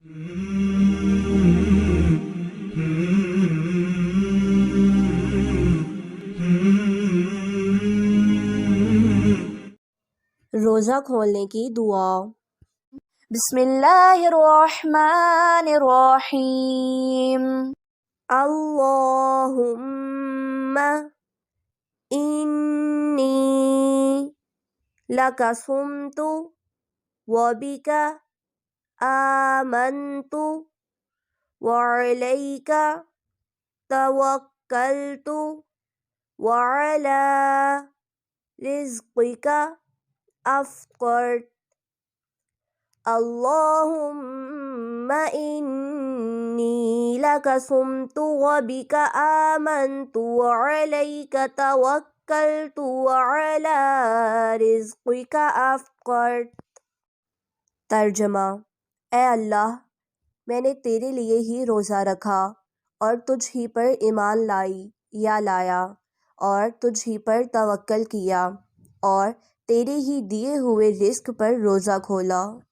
روزہ کھولنے کی دعا۔ بسم اللہ الرحمن الرحیم۔ اللہم انی لک صمت وبک آمنت وعلیک توکلت وعلی رزقک افطرت۔ اللہم انی لک صمت وبک آمنت وعلیک توکلت وعلی رزقک افطرت۔ ترجمہ: اے اللہ، میں نے تیرے لیے ہی روزہ رکھا اور تجھ ہی پر ایمان لایا اور تجھ ہی پر توکل کیا اور تیرے ہی دیے ہوئے رزق پر روزہ کھولا۔